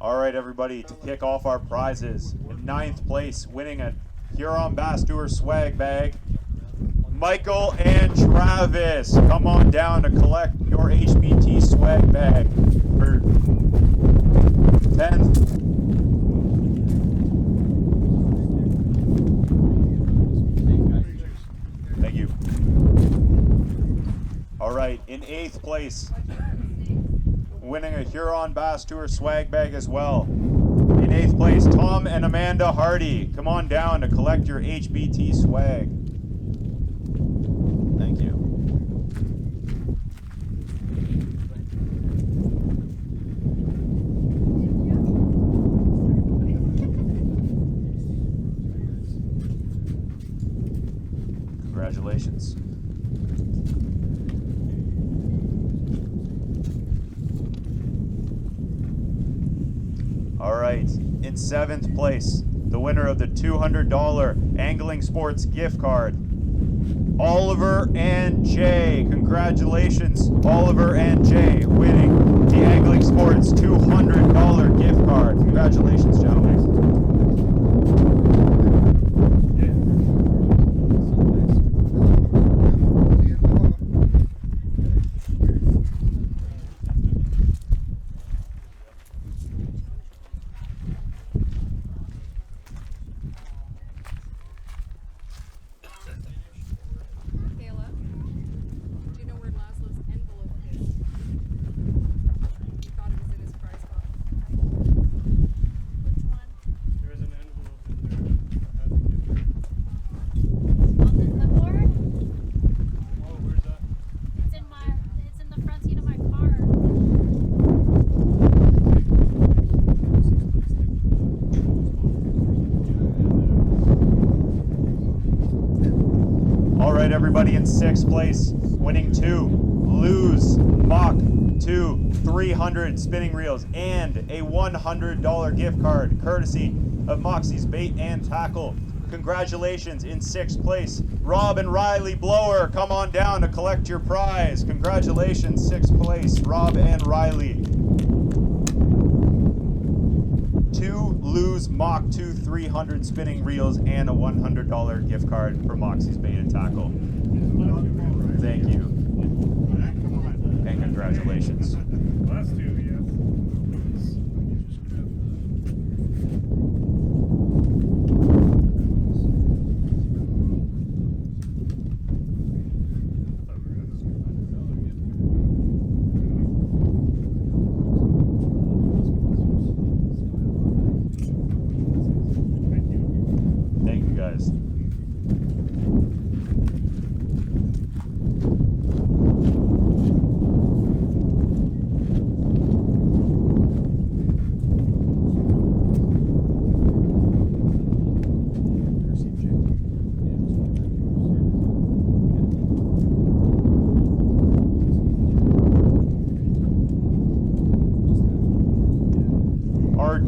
All right, everybody, to kick off our prizes, in 9th place, winning a Huron Bass Tour swag bag, Michael and Travis. Come on down to collect your HBT swag bag for 10th. Thank you. All right, in 8th place, winning a Huron Bass Tour swag bag as well. In 8th place, Tom and Amanda Hardy. Come on down to collect your HBT swag. Thank you. Congratulations. All right, in 7th place, the winner of the $200 Angling Sports gift card, Oliver and Jay. Congratulations, Oliver and Jay, winning the Angling Sports $200 gift card. Congratulations, gentlemen. Everybody in 6th place, winning 2 Lose Mach 2 300 spinning reels and a $100 gift card courtesy of Moxie's Bait and Tackle. Congratulations. In 6th place, Rob and Reilly Blower. Come on down to collect your prize. Congratulations, 6th place, Rob and Reilly. 2 Lose Mach 2 300 spinning reels and a $100 gift card for Moxie's Bait and Tackle. Thank you. And congratulations. Last 2, yes. Thank you, guys.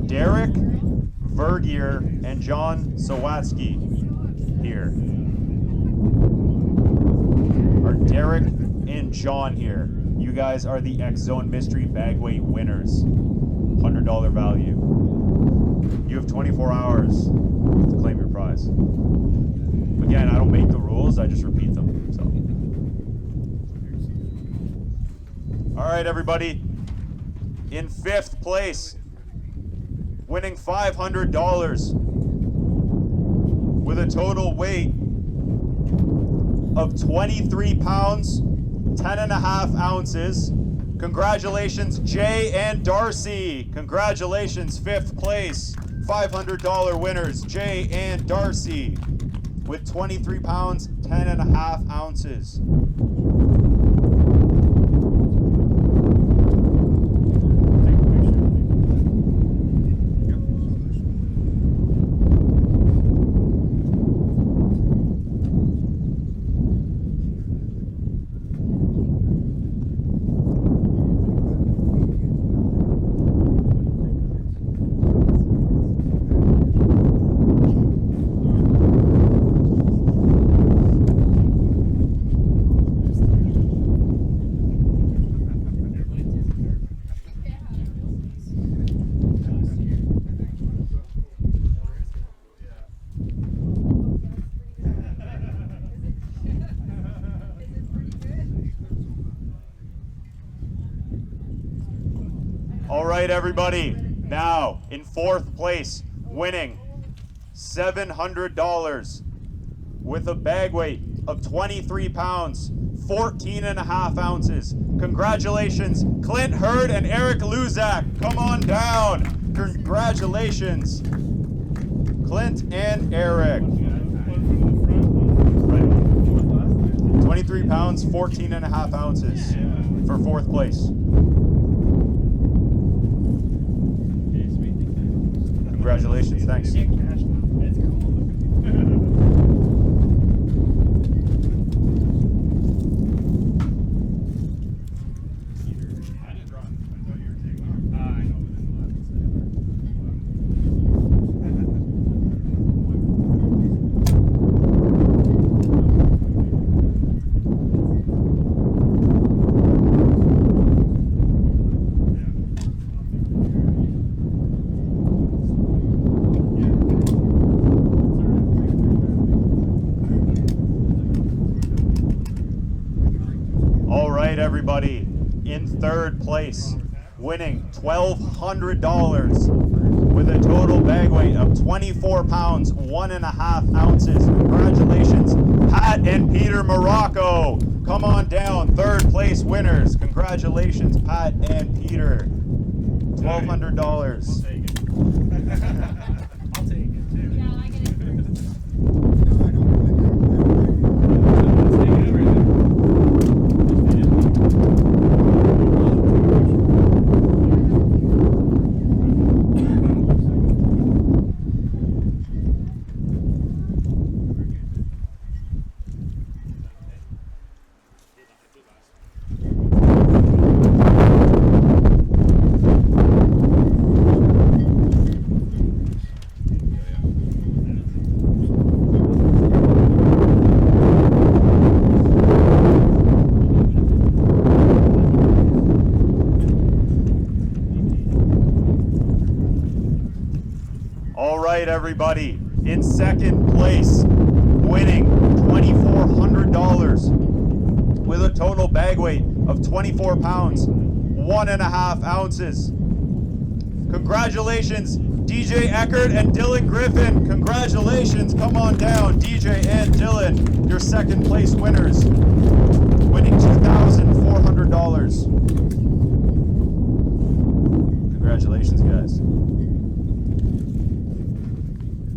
Derek Vergier and John Sawatsky here. Are Derek and John here. You guys are the X-Zone Mystery Bagweight winners. $100 value. You have 24 hours to claim your prize. Again, I don't make the rules, I just repeat them. So. All right, everybody. In 5th place, winning $500 with a total weight of 23 pounds, 10.5 ounces. Congratulations, Jay and Darcy. Congratulations, 5th place, $500 winners, Jay and Darcy, with 23 pounds, 10.5 ounces. right, everybody. Now, in fourth place, winning $700 with a bag weight of 23 pounds, 14 and a half ounces. Congratulations, Clint Hurd and Eric Luzak. Come on down. Congratulations, Clint and Eric. 23 pounds, 14 and a half ounces for fourth place. Congratulations, thanks. Everybody, in third place, winning $1,200 with a total bag weight of 24 pounds, 1.5 ounces. Congratulations, Pat and Peter Morocco. Come on down, third place winners. Congratulations, Pat and Peter. $1,200. I'll take it. I'll take it too. Yeah, I get it first. Everybody, in second place, winning $2,400 with a total bag weight of 24 pounds, 1.5 ounces. Congratulations, DJ Eckert and Dylan Griffin. Congratulations, come on down, DJ and Dylan, your second place winners, winning $2,400. Congratulations, guys.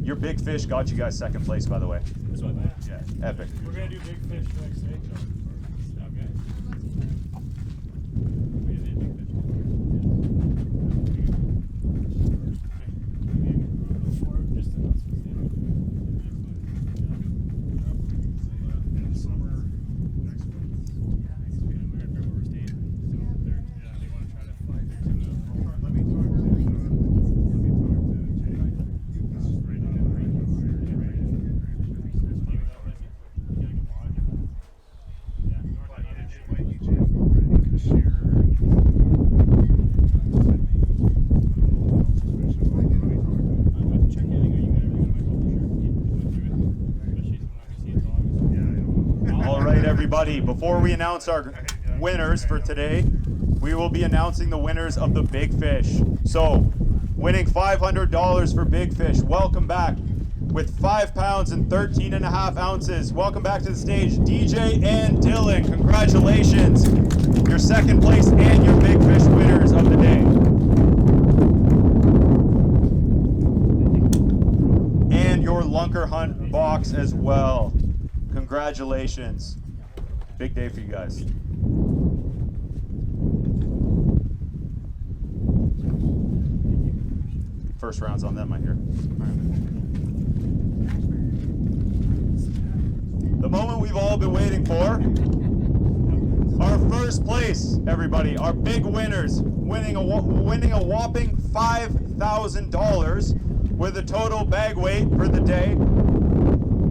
Your big fish got you guys second place, by the way. This one? Yeah, epic. We're going to do big fish next, eh? Okay. We did big fish. Just announcements. In the summer, next week. Yeah, we're going to figure where we're staying. Yeah, they want to try to fly there too. Let me talk to Jay. Everybody, before we announce our winners for today, we will be announcing the winners of the Big Fish. So, winning $500 for Big Fish, welcome back with 5 pounds and 13.5 ounces. Welcome back to the stage, DJ and Dylan. Congratulations, your second place and your Big Fish winners of the day. And your Lunker Hunt box as well. Congratulations. Big day for you guys. First round's on them, I hear. All right. The moment we've all been waiting for. Our first place, everybody, our big winners, winning a whopping $5,000 with a total bag weight for the day,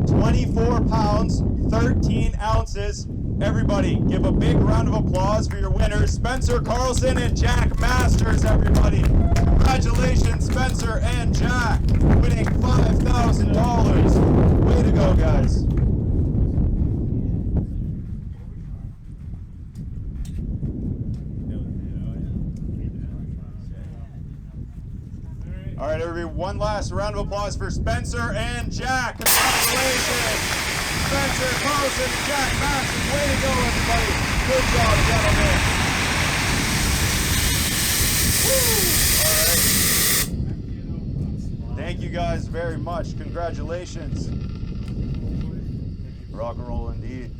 24 pounds, 13 ounces. Everybody, give a big round of applause for your winners, Spencer Carlson and Jack Masters, everybody. Congratulations, Spencer and Jack, winning $5,000. Way to go, guys. All right, everybody, one last round of applause for Spencer and Jack. Congratulations. Spencer, Carlson, and Jack Matson. Way to go, everybody. Good job, gentlemen. Woo! All right. Thank you guys very much. Congratulations. Rock and roll indeed.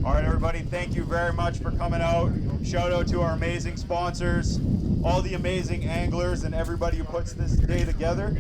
All right, everybody, thank you very much for coming out. Shout out to our amazing sponsors, all the amazing anglers, and everybody who puts this day together.